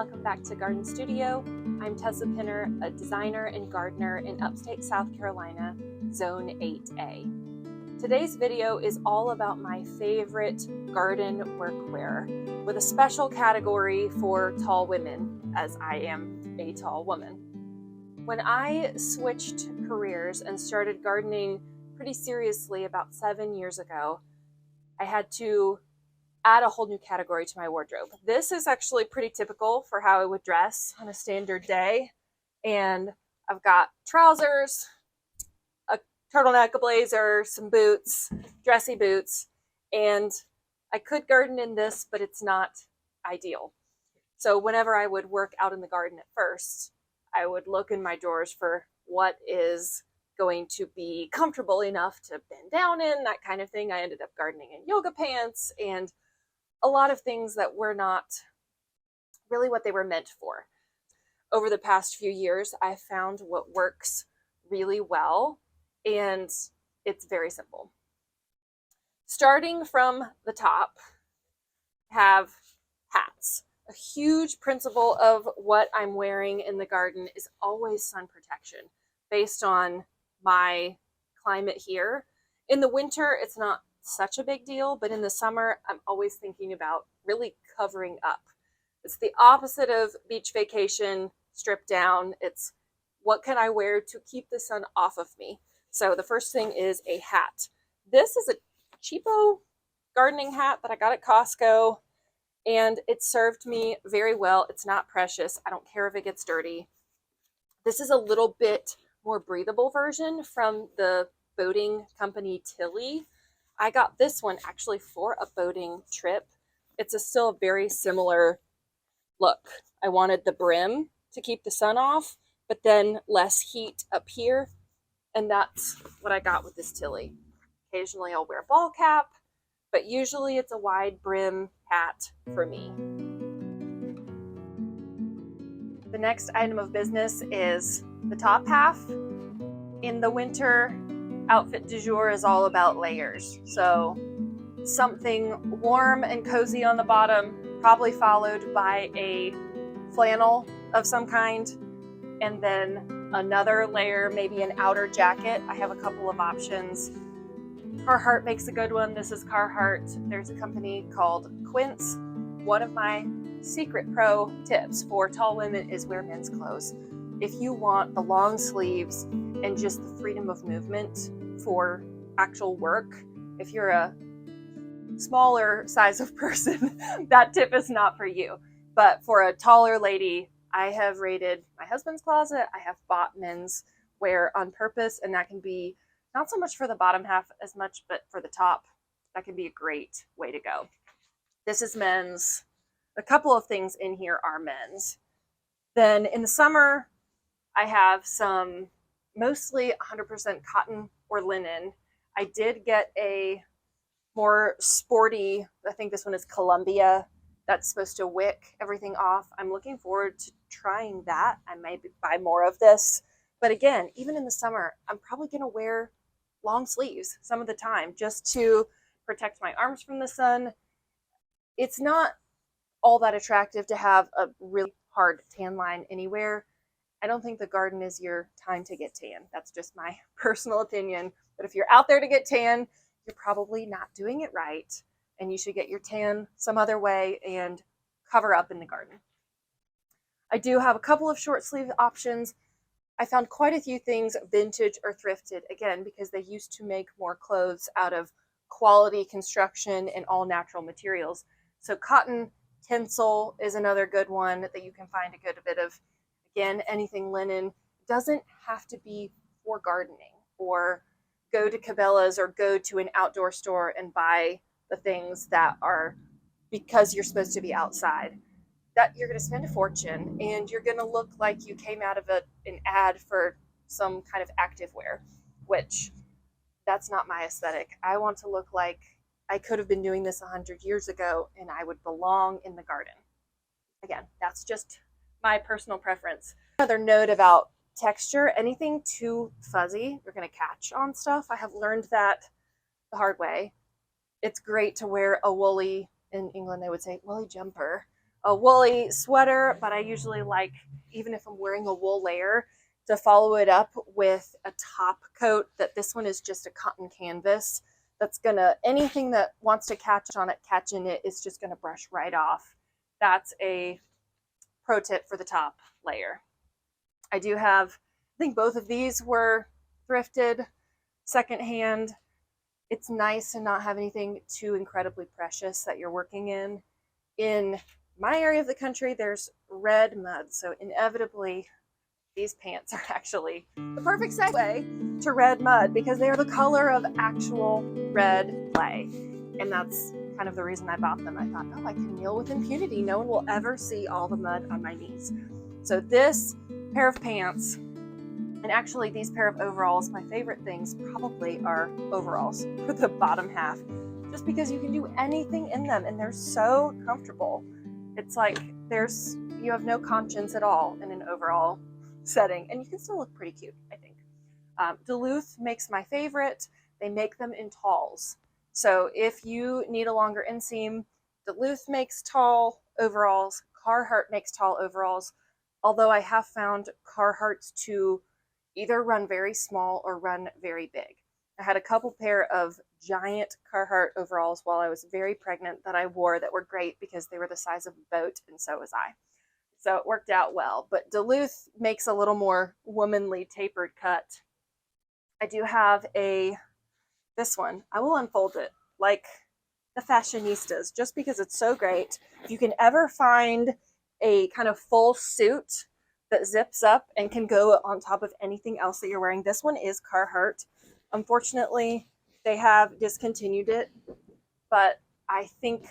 welcome back to Garden Studio. I'm Tessa Pinner, a designer and gardener in upstate South Carolina, Zone 8A. Today's video is all about my favorite garden workwear, with a special category for tall women, as I am a tall woman. When I switched careers and started gardening pretty seriously about 7 years ago, I had to add a whole new category to my wardrobe. This is actually pretty typical for how I would dress on a standard day. And I've got trousers, a turtleneck, a blazer, some boots, dressy boots, and I could garden in this, but it's not ideal. So whenever I would work out in the garden at first, I would look in my drawers for what is going to be comfortable enough to bend down in, that kind of thing. I ended up gardening in yoga pants and a lot of things that were not really what they were meant for. Over the past few years, I found what works really well, and it's very simple. Starting from the top, have hats. A huge principle of what I'm wearing in the garden is always sun protection, based on my climate here. In the winter, it's not such a big deal, but in the summer, I'm always thinking about really covering up. It's the opposite of beach vacation, stripped down. It's what can I wear to keep the sun off of me? So the first thing is a hat. This is a cheapo gardening hat that I got at Costco, and it served me very well. It's not precious. I don't care if it gets dirty. This is a little bit more breathable version from the boating company Tilly. I got this one actually for a boating trip. It's still a very similar look. I wanted the brim to keep the sun off, but then less heat up here. And that's what I got with this Tilly. Occasionally I'll wear a ball cap, but usually it's a wide brim hat for me. The next item of business is the top half. In the winter, outfit du jour is all about layers. So something warm and cozy on the bottom, probably followed by a flannel of some kind, and then another layer, maybe an outer jacket. I have a couple of options. Carhartt makes a good one. This is Carhartt. There's a company called Quince. One of my secret pro tips for tall women is wear men's clothes. If you want the long sleeves and just the freedom of movement for actual work, if you're a smaller size of person, that tip is not for you. But for a taller lady, I have raided my husband's closet. I have bought men's wear on purpose, and that can be not so much for the bottom half as much, but for the top, that can be a great way to go. This is men's. A couple of things in here are men's. Then in the summer, I have some mostly 100% cotton or linen. I did get a more sporty, I think this one is Columbia, that's supposed to wick everything off. I'm looking forward to trying that. I might buy more of this. But again, even in the summer, I'm probably going to wear long sleeves some of the time just to protect my arms from the sun. It's not all that attractive to have a really hard tan line anywhere. I don't think the garden is your time to get tan. That's just my personal opinion. But if you're out there to get tan, you're probably not doing it right. And you should get your tan some other way and cover up in the garden. I do have a couple of short sleeve options. I found quite a few things vintage or thrifted, again, because they used to make more clothes out of quality construction and all natural materials. So cotton tinsel is another good one that you can find a good bit of. Again, anything linen. Doesn't have to be for gardening, or go to Cabela's or go to an outdoor store and buy the things that are because you're supposed to be outside. That you're going to spend a fortune, and you're going to look like you came out of an ad for some kind of activewear, which that's not my aesthetic. I want to look like I could have been doing this 100 years ago and I would belong in the garden. Again, that's just my personal preference. Another note about texture, anything too fuzzy, you're going to catch on stuff. I have learned that the hard way. It's great to wear a woolly, in England they would say woolly jumper, a woolly sweater, but I usually like, even if I'm wearing a wool layer, to follow it up with a top coat. That this one is just a cotton canvas that's gonna, anything that wants to catch on it, catch in it, is just gonna brush right off. That's a pro tip for the top layer. I do have, I think both of these were thrifted, secondhand. It's nice to not have anything too incredibly precious that you're working in. In my area of the country, there's red mud, so inevitably these pants are actually the perfect segue to red mud because they are the color of actual red clay. And that's kind of the reason I bought them. I thought, oh, I can kneel with impunity. No one will ever see all the mud on my knees. So this pair of pants, and actually these pair of overalls, my favorite things probably are overalls for the bottom half, just because you can do anything in them and they're so comfortable. It's like you have no conscience at all in an overall setting, and you can still look pretty cute, I think. Duluth makes my favorite. They make them in talls. So if you need a longer inseam, Duluth makes tall overalls. Carhartt makes tall overalls, although I have found Carhartts to either run very small or run very big. I had a couple pair of giant Carhartt overalls while I was very pregnant that I wore that were great because they were the size of a boat, and so was I. So it worked out well. But Duluth makes a little more womanly tapered cut. I do have this one. I will unfold it like the fashionistas just because it's so great. If you can ever find a kind of full suit that zips up and can go on top of anything else that you're wearing, this one is Carhartt. Unfortunately, they have discontinued it, but I think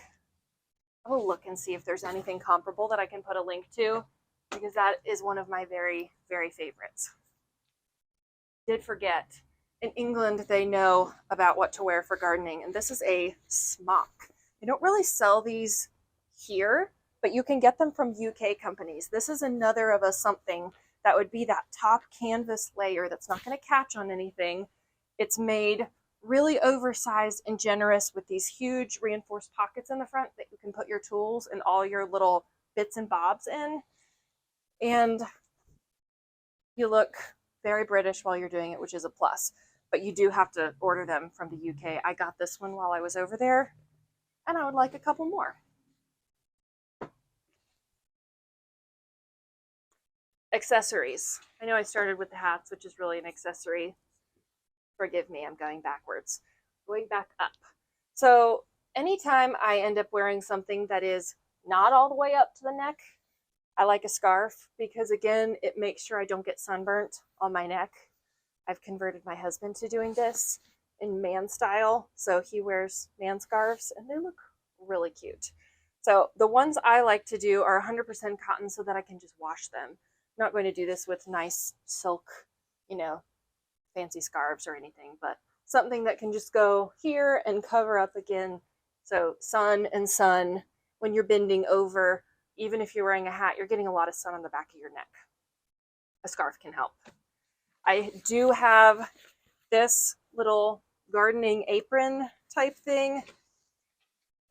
I will look and see if there's anything comparable that I can put a link to, because that is one of my very, very favorites. Did forget, in England, they know about what to wear for gardening, and this is a smock. They don't really sell these here, but you can get them from UK companies. This is another of a something that would be that top canvas layer that's not going to catch on anything. It's made really oversized and generous with these huge reinforced pockets in the front that you can put your tools and all your little bits and bobs in. And you look very British while you're doing it, which is a plus. But you do have to order them from the UK. I got this one while I was over there, and I would like a couple more. Accessories. I know I started with the hats, which is really an accessory. Forgive me, I'm going backwards. Going back up. So anytime I end up wearing something that is not all the way up to the neck, I like a scarf because, again, it makes sure I don't get sunburnt on my neck. I've converted my husband to doing this in man style, so he wears man scarves, and they look really cute. So the ones I like to do are 100% cotton so that I can just wash them. I'm not going to do this with nice silk, fancy scarves or anything, but something that can just go here and cover up again. So sun and sun, when you're bending over, even if you're wearing a hat, you're getting a lot of sun on the back of your neck. A scarf can help. I do have this little gardening apron type thing,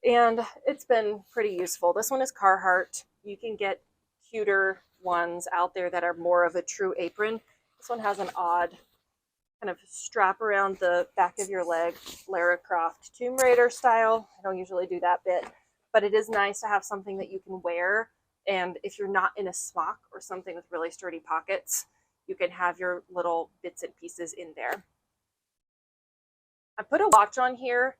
and it's been pretty useful. This one is Carhartt. You can get cuter ones out there that are more of a true apron. This one has an odd kind of strap around the back of your leg, Lara Croft Tomb Raider style. I don't usually do that bit, but it is nice to have something that you can wear. And if you're not in a smock or something with really sturdy pockets, you can have your little bits and pieces in there. I put a watch on here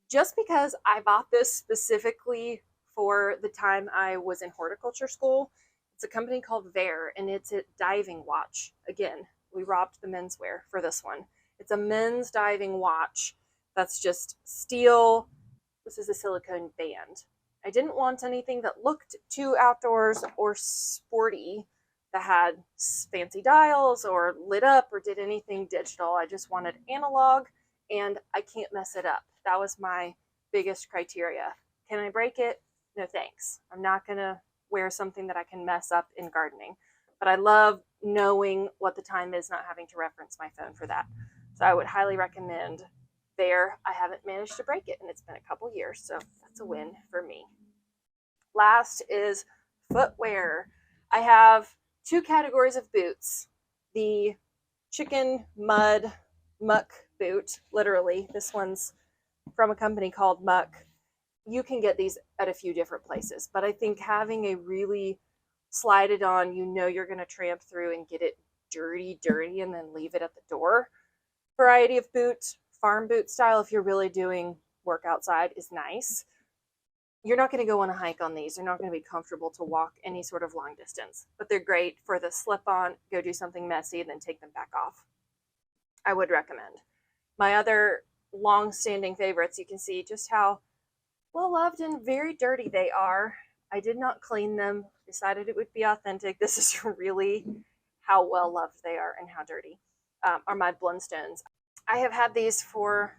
just because I bought this specifically for the time I was in horticulture school. It's a company called Wear, and it's a diving watch. Again, we robbed the menswear for this one. It's a men's diving watch that's just steel. This is a silicone band. I didn't want anything that looked too outdoors or sporty, that had fancy dials or lit up or did anything digital. I just wanted analog, and I can't mess it up. That was my biggest criteria. Can I break it? No thanks. I'm not gonna wear something that I can mess up in gardening. But I love knowing what the time is, not having to reference my phone for that. So I would highly recommend Wear. I haven't managed to break it, and it's been a couple years, so that's a win for me. Last is footwear. I have two categories of boots. The chicken mud muck boot, literally. This one's from a company called Muck. You can get these at a few different places, but I think having a really slide it on, you know you're going to tramp through and get it dirty, and then leave it at the door variety of boot, farm boot style, if you're really doing work outside, is nice. You're not going to go on a hike on these. They're not going to be comfortable to walk any sort of long distance, but they're great for the slip on, go do something messy, and then take them back off. I would recommend. My other long-standing favorites, you can see just how well loved and very dirty they are. I did not clean them, decided it would be authentic. This is really how well loved they are and how dirty. Are my Blundstones. I have had these for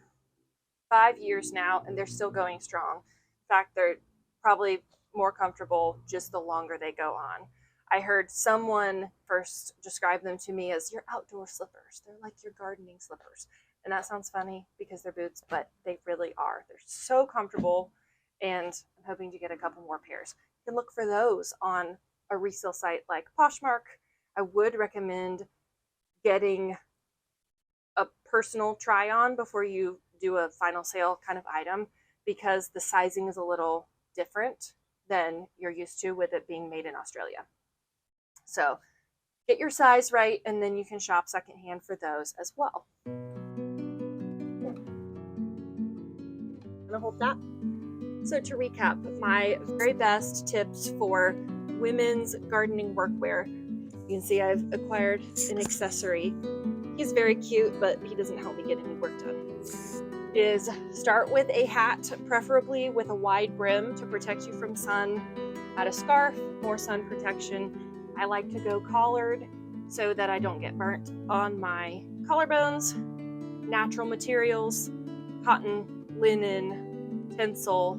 5 years now, and they're still going strong. In fact, they're probably more comfortable just the longer they go on. I heard someone first describe them to me as your outdoor slippers. They're like your gardening slippers. And that sounds funny because they're boots, but they really are. They're so comfortable, and I'm hoping to get a couple more pairs. You can look for those on a resale site like Postmark. I would recommend getting a personal try on before you do a final sale kind of item, because the sizing is a little different than you're used to with it being made in Australia. So get your size right, and then you can shop secondhand for those as well. Gonna hold that. So to recap, my very best tips for women's gardening workwear. You can see I've acquired an accessory. He's very cute, but he doesn't help me get any work done. Is start with a hat, preferably with a wide brim to protect you from sun. Add a scarf, more sun protection. I like to go collared so that I don't get burnt on my collarbones. Natural materials, cotton, linen, tinsel,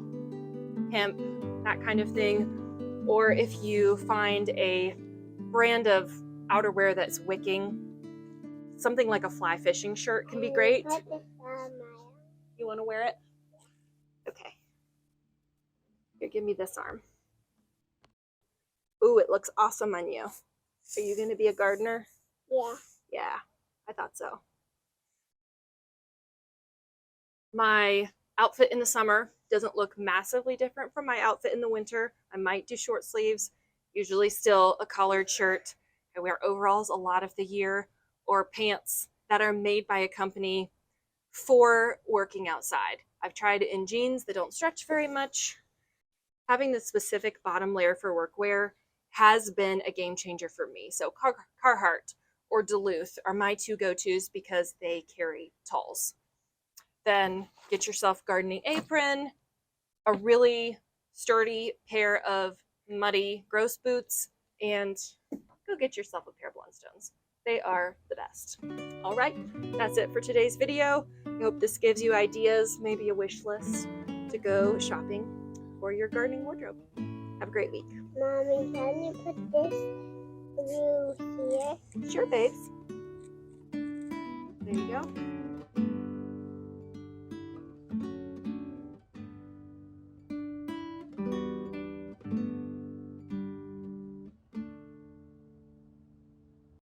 hemp, that kind of thing. Or if you find a brand of outerwear that's wicking, something like a fly fishing shirt can be great. You want to wear it? Okay. Here, give me this arm. Ooh, it looks awesome on you. Are you going to be a gardener? Yeah. Yeah, I thought so. My outfit in the summer doesn't look massively different from my outfit in the winter. I might do short sleeves, usually still a collared shirt. I wear overalls a lot of the year, or pants that are made by a company for working outside. I've tried it in jeans that don't stretch very much. Having the specific bottom layer for workwear has been a game changer for me. So Carhartt or Duluth are my two go-tos because they carry talls. Then get yourself gardening apron, a really sturdy pair of muddy gross boots, and go get yourself a pair of Blundstones. They are the best. All right, that's it for today's video. I hope this gives you ideas, maybe a wish list to go shopping for your gardening wardrobe. Have a great week. Mommy, can you put this blue here? Sure, babes. There you go.